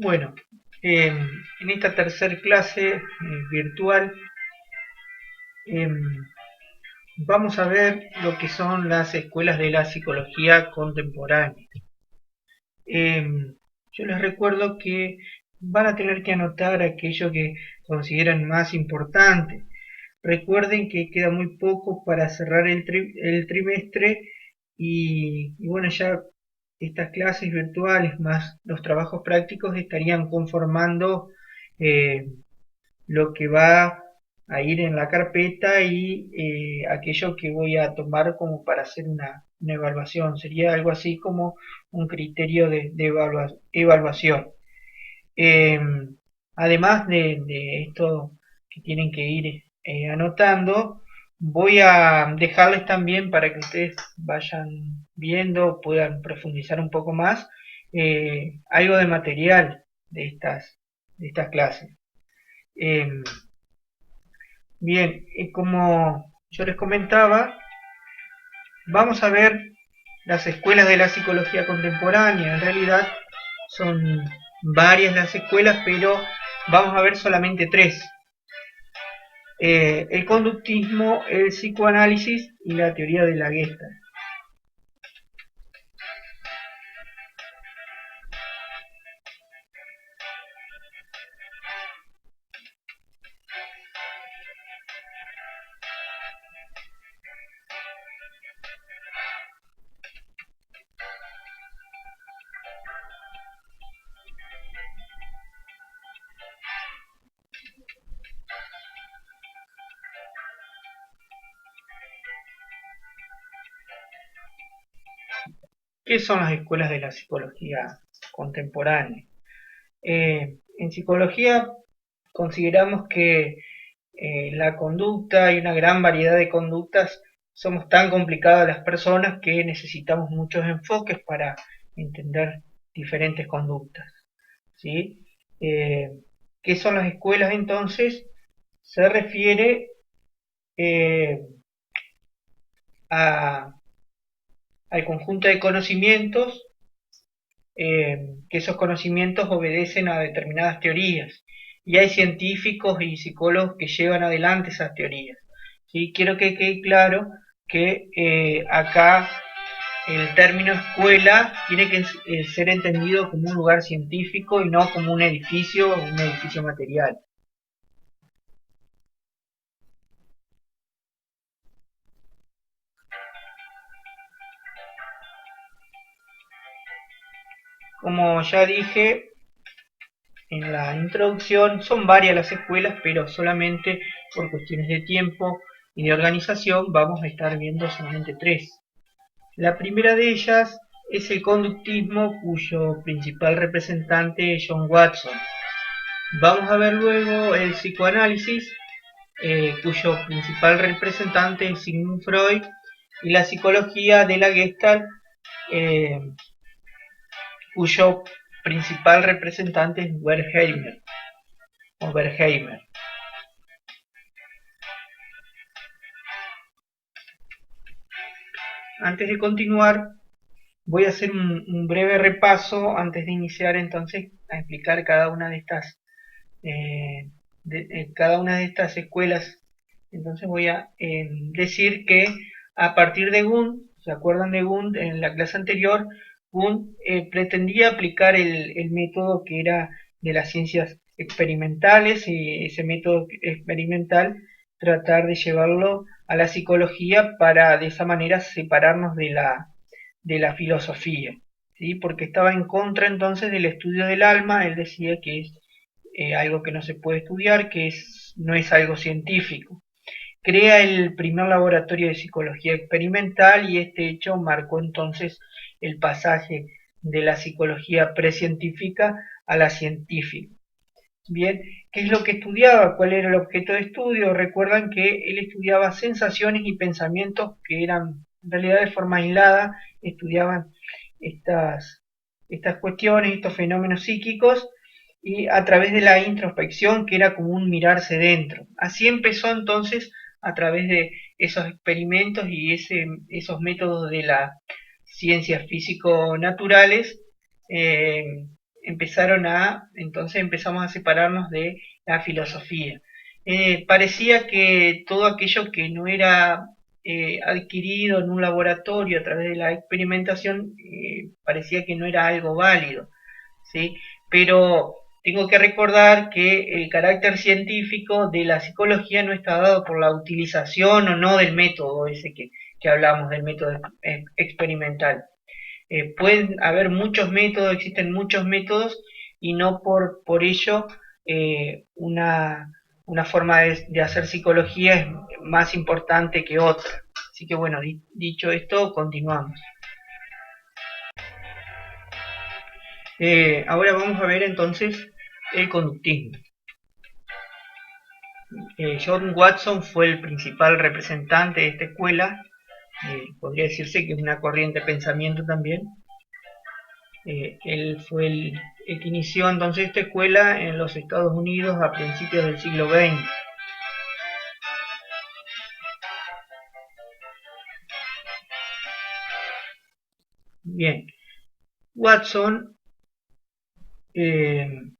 Bueno, en esta tercer clase virtual em, vamos a ver lo que son las escuelas de la psicología contemporánea. Yo les recuerdo que van a tener que anotar aquello que consideran más importante. Recuerden que queda muy poco para cerrar el trimestre y bueno, ya estas clases virtuales más los trabajos prácticos estarían conformando eh, lo que va a ir en la carpeta y aquello que voy a tomar como para hacer una evaluación. Sería algo así como un criterio de evaluación. Eh, Además de esto que tienen que ir anotando, voy a dejarles también para que ustedes vayan viendo, puedan profundizar un poco más, algo de material de estas clases. Eh, Bien, como yo les comentaba, vamos a ver las escuelas de la psicología contemporánea. En realidad son varias las escuelas, pero vamos a ver solamente tres. El conductismo, el psicoanálisis y la teoría de la Gestalt. ¿Qué son las escuelas de la psicología contemporánea? En psicología consideramos que la conducta y una gran variedad de conductas somos tan complicadas las personas que necesitamos muchos enfoques para entender diferentes conductas. ¿Sí? Eh, ¿Qué son las escuelas entonces? Se refiere eh, a, al conjunto de conocimientos, que esos conocimientos obedecen a determinadas teorías. Y hay científicos y psicólogos que llevan adelante esas teorías. ¿Sí? Quiero que quede claro que acá el término escuela tiene que ser entendido como un lugar científico y no como un edificio material. Como ya dije en la introducción, son varias las escuelas, pero solamente por cuestiones de tiempo y de organización vamos a estar viendo solamente tres. La primera de ellas es el conductismo, cuyo principal representante es John Watson. Vamos a ver luego el psicoanálisis, cuyo principal representante es Sigmund Freud, y la psicología de la Gestalt, eh, cuyo principal representante es Wertheimer. Antes de continuar, voy a hacer un breve repaso antes de iniciar entonces a explicar cada una de estas escuelas. Entonces voy a decir que a partir de Gunt, ¿se acuerdan de Gunt en la clase anterior? Gunt pretendía aplicar el método que era de las ciencias experimentales y ese método experimental tratar de llevarlo a la psicología para de esa manera separarnos de la filosofía, ¿sí? Porque estaba en contra entonces del estudio del alma. Él decía que es algo que no se puede estudiar, no es algo científico. Crea el primer laboratorio de psicología experimental y este hecho marcó entonces el pasaje de la psicología precientífica a la científica. Bien, ¿qué es lo que estudiaba? ¿Cuál era el objeto de estudio? Recuerdan que él estudiaba sensaciones y pensamientos que eran en realidad de forma aislada, estudiaban estas, estas cuestiones, estos fenómenos psíquicos, y a través de la introspección, que era como un mirarse dentro. Así empezó entonces a través de esos experimentos y esos métodos de las ciencias físico-naturales, entonces empezamos a separarnos de la filosofía. Parecía que todo aquello que no era adquirido en un laboratorio a través de la experimentación, parecía que no era algo válido, ¿sí? Pero tengo que recordar que el carácter científico de la psicología no está dado por la utilización o no del método ese que hablamos, del método experimental. Pueden haber muchos métodos, existen muchos métodos y no por ello una forma de hacer psicología es más importante que otra. Así que bueno, dicho esto, continuamos. Ahora vamos a ver entonces el conductismo. John Watson fue el principal representante de esta escuela, podría decirse que es una corriente de pensamiento también. Él fue el que inició entonces esta escuela en los Estados Unidos a principios del siglo XX. Bien, Watson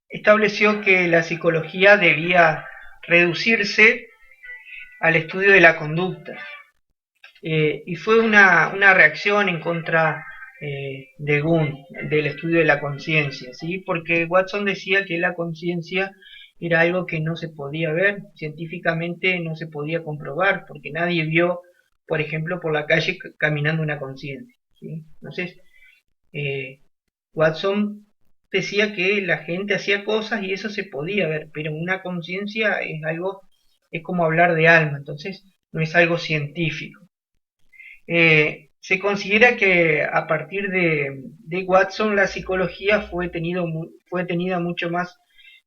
estableció que la psicología debía reducirse al estudio de la conducta. Y fue una reacción en contra de Gunn, del estudio de la conciencia, ¿sí? Porque Watson decía que la conciencia era algo que no se podía ver, científicamente no se podía comprobar, porque nadie vio, por ejemplo, por la calle caminando una conciencia, ¿sí? Entonces, Watson decía que la gente hacía cosas y eso se podía ver, pero una conciencia es algo, es como hablar de alma, entonces no es algo científico. Se considera que a partir de Watson la psicología fue tenida mucho más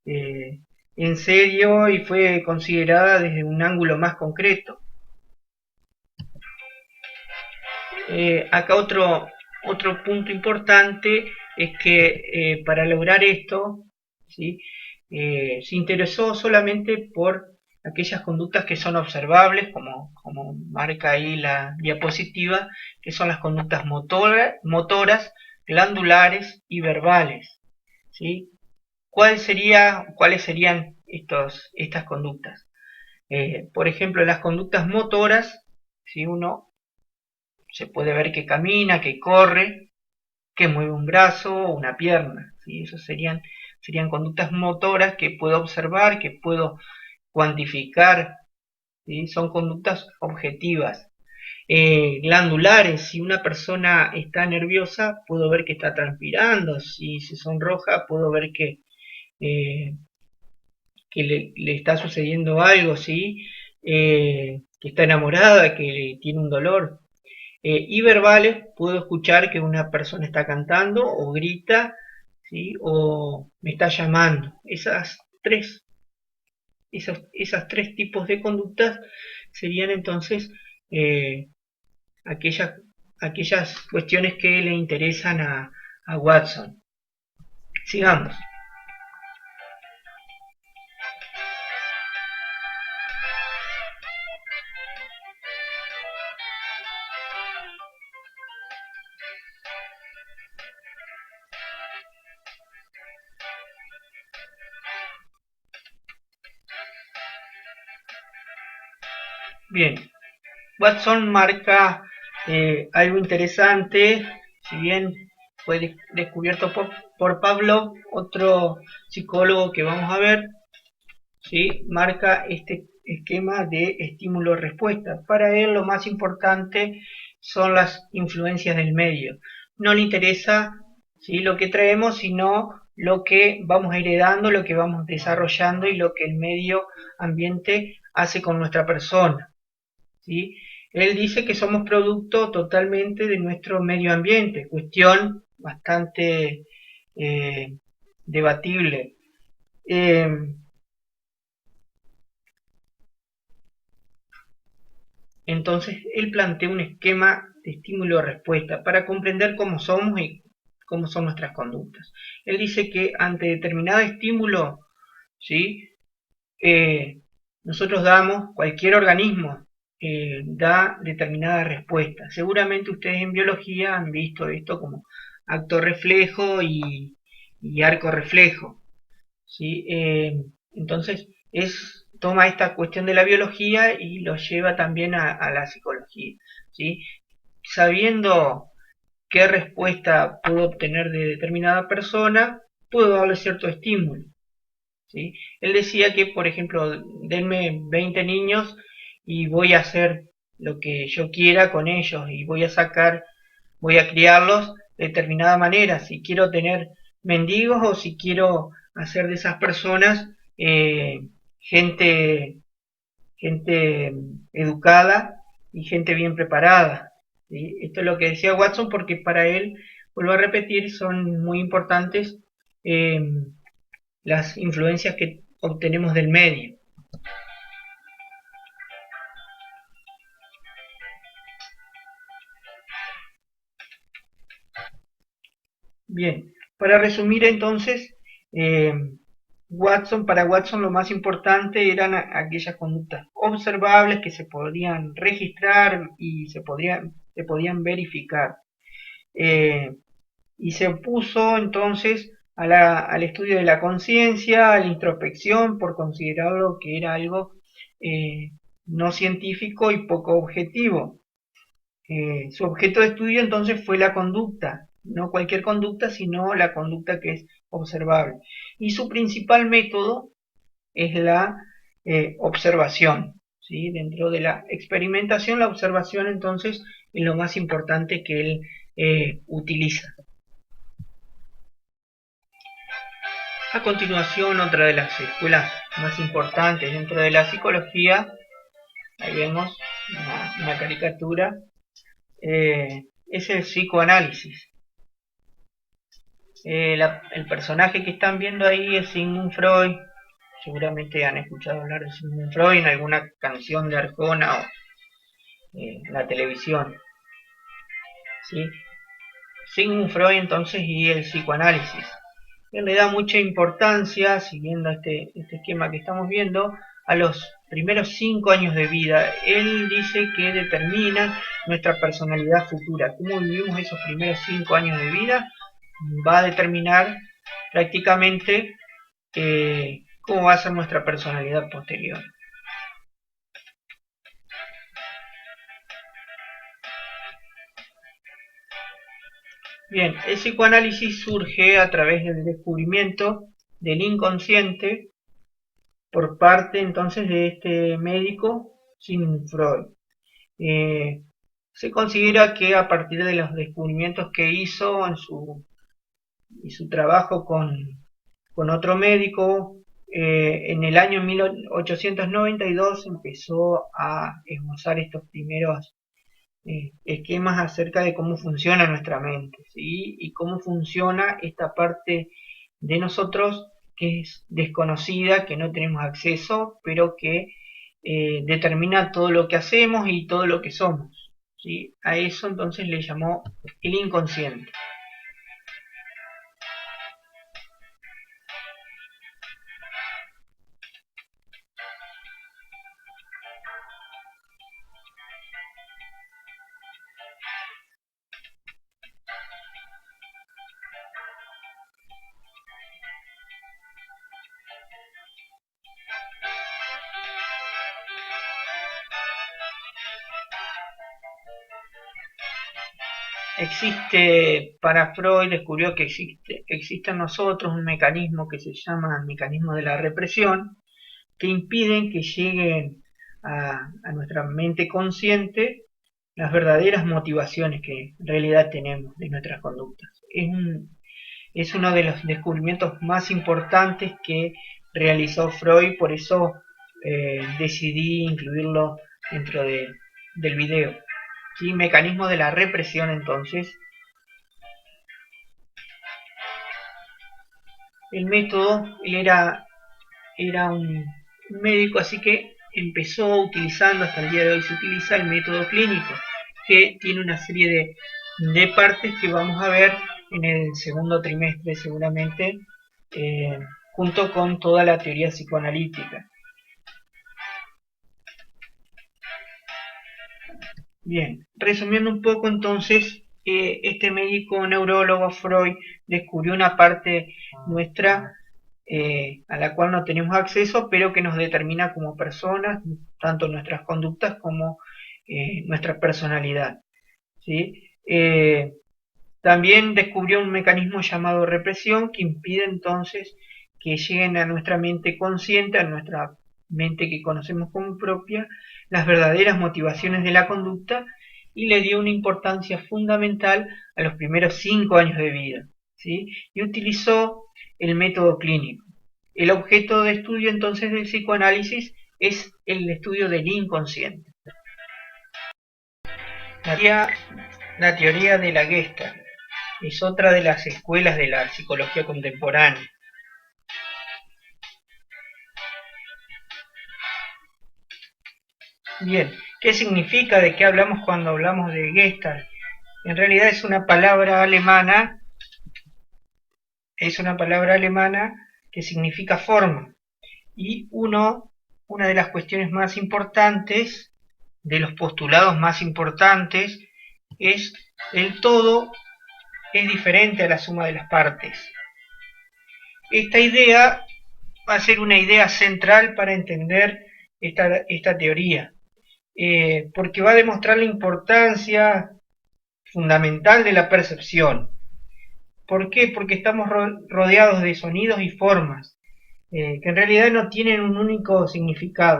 en serio y fue considerada desde un ángulo más concreto. Acá otro punto importante es que para lograr esto, ¿sí? Se interesó solamente por aquellas conductas que son observables, como marca ahí la diapositiva, que son las conductas motoras, glandulares y verbales, ¿sí? ¿Cuáles serían estas conductas? Por ejemplo, las conductas motoras, si uno se puede ver que camina, que corre, que mueve un brazo o una pierna, ¿sí? Esas serían conductas motoras que puedo observar, que puedo cuantificar, ¿sí? Son conductas objetivas. Glandulares, si una persona está nerviosa, puedo ver que está transpirando, si se sonroja, puedo ver que le está sucediendo algo, ¿sí? Que está enamorada, que tiene un dolor. Y verbales, puedo escuchar que una persona está cantando o grita, ¿sí? O me está llamando. Esas tres tipos de conductas serían entonces eh, aquellas, aquellas cuestiones que le interesan a Watson. Sigamos. Bien, Watson marca algo interesante, si bien fue descubierto por Pavlov, otro psicólogo que vamos a ver, ¿sí? Marca este esquema de estímulo-respuesta. Para él lo más importante son las influencias del medio. No le interesa, ¿sí? Lo que traemos, sino lo que vamos heredando, lo que vamos desarrollando y lo que el medio ambiente hace con nuestra persona, ¿sí? Él dice que somos producto totalmente de nuestro medio ambiente, cuestión bastante debatible. Entonces, él plantea un esquema de estímulo-respuesta para comprender cómo somos y cómo son nuestras conductas. Él dice que ante determinado estímulo, ¿sí? Nosotros cualquier organismo da determinada respuesta. Seguramente ustedes en biología han visto esto como acto reflejo y y arco reflejo, ¿sí? Entonces toma esta cuestión de la biología y lo lleva también a la psicología, ¿sí? Sabiendo qué respuesta puedo obtener de determinada persona, puedo darle cierto estímulo, ¿sí? Él decía que, por ejemplo, denme 20 niños y voy a hacer lo que yo quiera con ellos y voy a criarlos de determinada manera, si quiero tener mendigos o si quiero hacer de esas personas gente, gente educada y gente bien preparada, ¿sí? Esto es lo que decía Watson porque para él, vuelvo a repetir, son muy importantes eh, las influencias que obtenemos del medio. Bien, para resumir entonces, eh, para Watson lo más importante eran aquellas conductas observables que se podían registrar y se podían verificar. Eh, y se opuso entonces al estudio de la conciencia, a la introspección, por considerarlo que era algo eh, no científico y poco objetivo. Su objeto de estudio entonces fue la conducta, no cualquier conducta, sino la conducta que es observable. Y su principal método es la observación. ¿Sí? Dentro de la experimentación, la observación entonces es lo más importante que él utiliza. A continuación, otra de las escuelas más importantes dentro de la psicología, ahí vemos una caricatura, es el psicoanálisis. El personaje que están viendo ahí es Sigmund Freud. Seguramente han escuchado hablar de Sigmund Freud en alguna canción de Arjona o en la televisión, ¿sí? Sigmund Freud entonces y el psicoanálisis. Él le da mucha importancia, siguiendo este esquema que estamos viendo, a los primeros 5 años de vida. Él dice que determina nuestra personalidad futura. Cómo vivimos esos primeros 5 años de vida va a determinar prácticamente cómo va a ser nuestra personalidad posterior. Bien, el psicoanálisis surge a través del descubrimiento del inconsciente por parte entonces de este médico Sigmund Freud. Se considera que a partir de los descubrimientos que hizo en su trabajo con otro médico, en el año 1892 empezó a esbozar estos primeros esquemas acerca de cómo funciona nuestra mente, ¿sí? Y cómo funciona esta parte de nosotros que es desconocida, que no tenemos acceso, pero que determina todo lo que hacemos y todo lo que somos, ¿sí? A eso entonces le llamó el inconsciente. Para Freud descubrió que existe en nosotros un mecanismo que se llama el mecanismo de la represión, que impiden que lleguen a nuestra mente consciente las verdaderas motivaciones que en realidad tenemos de nuestras conductas. Es uno de los descubrimientos más importantes que realizó Freud, por eso decidí incluirlo dentro del video. ¿Sí? Mecanismo de la represión entonces. El método, era un médico, así que empezó utilizando, hasta el día de hoy se utiliza el método clínico, que tiene una serie de partes que vamos a ver en el segundo trimestre seguramente, junto con toda la teoría psicoanalítica. Bien, resumiendo un poco entonces, este médico neurólogo Freud descubrió una parte nuestra a la cual no tenemos acceso, pero que nos determina como personas, tanto nuestras conductas como nuestra personalidad, ¿sí? También descubrió un mecanismo llamado represión que impide entonces que lleguen a nuestra mente consciente, a nuestra mente que conocemos como propia, las verdaderas motivaciones de la conducta, y le dio una importancia fundamental a los primeros 5 años de vida, ¿sí? Y utilizó el método clínico. El objeto de estudio entonces del psicoanálisis es el estudio del inconsciente. La teoría de la Gestalt es otra de las escuelas de la psicología contemporánea. Bien, ¿qué significa? ¿De qué hablamos cuando hablamos de Gestalt? En realidad es una palabra alemana que significa forma. Y una de las cuestiones más importantes, de los postulados más importantes, es el todo es diferente a la suma de las partes. Esta idea va a ser una idea central para entender esta teoría, porque va a demostrar la importancia fundamental de la percepción. ¿Por qué? Porque estamos rodeados de sonidos y formas, que en realidad no tienen un único significado.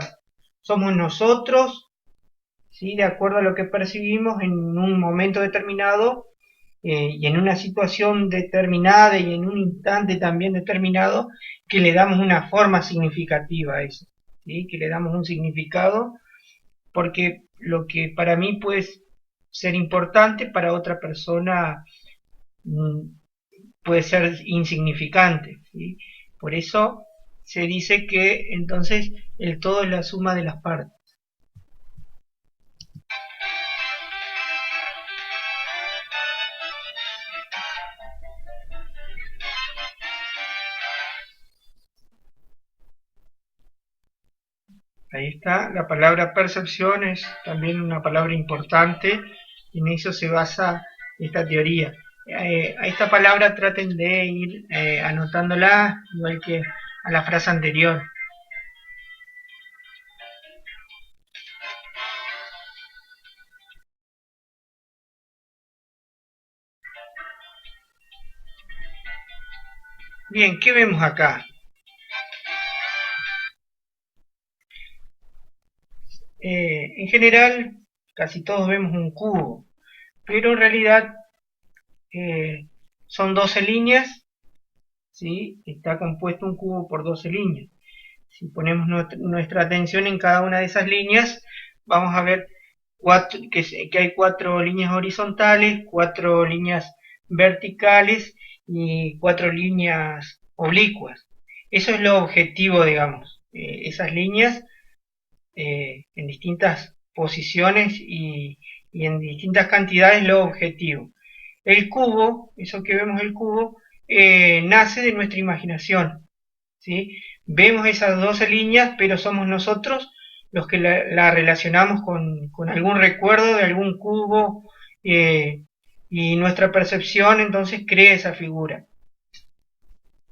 Somos nosotros, ¿sí?, de acuerdo a lo que percibimos en un momento determinado y en una situación determinada y en un instante también determinado, que le damos una forma significativa a eso, ¿sí?, que le damos un significado, porque lo que para mí puede ser importante, para otra persona puede ser insignificante, ¿sí? Por eso se dice que entonces el todo es la suma de las partes. Ahí está, la palabra percepción es también una palabra importante, y en eso se basa esta teoría. A esta palabra traten de ir anotándola, igual que a la frase anterior. Bien, ¿qué vemos acá? En general, casi todos vemos un cubo, pero en realidad son 12 líneas, ¿sí? Está compuesto un cubo por 12 líneas. Si ponemos nuestra atención en cada una de esas líneas, vamos a ver que hay 4 líneas horizontales, 4 líneas verticales y 4 líneas oblicuas. Eso es lo objetivo, digamos. Esas líneas en distintas posiciones y en distintas cantidades, lo objetivo. El cubo, eso que vemos el cubo, nace de nuestra imaginación, ¿sí? Vemos esas 12 líneas, pero somos nosotros los que la relacionamos con algún recuerdo de algún cubo, y nuestra percepción entonces crea esa figura.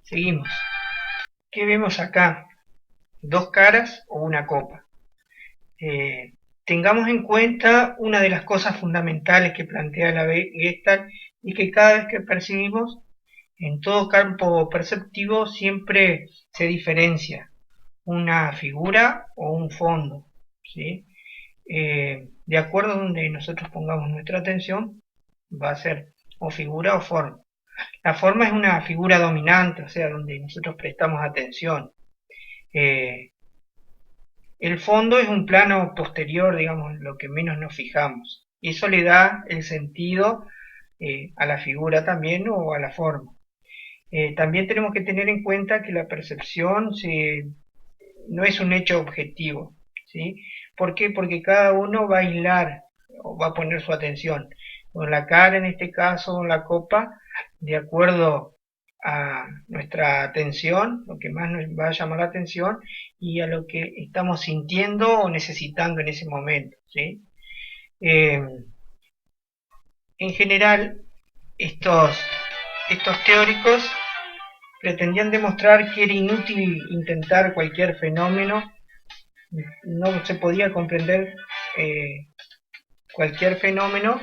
Seguimos. ¿Qué vemos acá? 2 caras o una copa. Tengamos en cuenta una de las cosas fundamentales que plantea la Gestalt, y que cada vez que percibimos, en todo campo perceptivo siempre se diferencia una figura o un fondo, ¿sí? De acuerdo a donde nosotros pongamos nuestra atención, va a ser o figura o forma. La forma es una figura dominante, o sea, donde nosotros prestamos atención. El fondo es un plano posterior, digamos, lo que menos nos fijamos. Y eso le da el sentido a la figura también, o a la forma. También tenemos que tener en cuenta que la percepción no es un hecho objetivo, ¿sí? ¿Por qué? Porque cada uno va a aislar o va a poner su atención, con la cara en este caso, con la copa, de acuerdo a nuestra atención, lo que más nos va a llamar la atención, y a lo que estamos sintiendo o necesitando en ese momento, ¿sí? En general, estos teóricos pretendían demostrar que era inútil intentar cualquier fenómeno, no se podía comprender cualquier fenómeno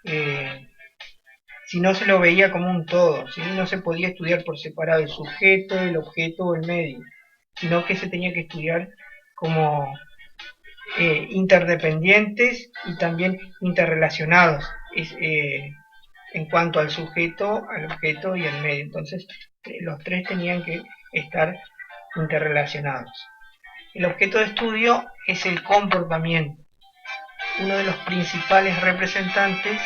eh, si no se lo veía como un todo, ¿sí? No se podía estudiar por separado el sujeto, el objeto o el medio, sino que se tenía que estudiar como interdependientes y también interrelacionados en cuanto al sujeto, al objeto y al medio. Entonces, los tres tenían que estar interrelacionados. El objeto de estudio es el comportamiento. Uno de los principales representantes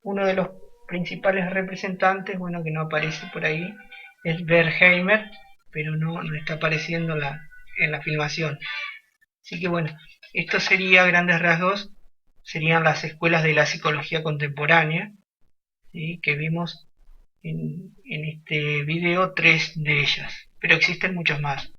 uno de los principales representantes, bueno, que no aparece por ahí, es Wertheimer, pero no está apareciendo en la filmación. Así que bueno, esto sería a grandes rasgos, serían las escuelas de la psicología contemporánea, ¿sí? Que vimos en este video 3 de ellas, pero existen muchos más.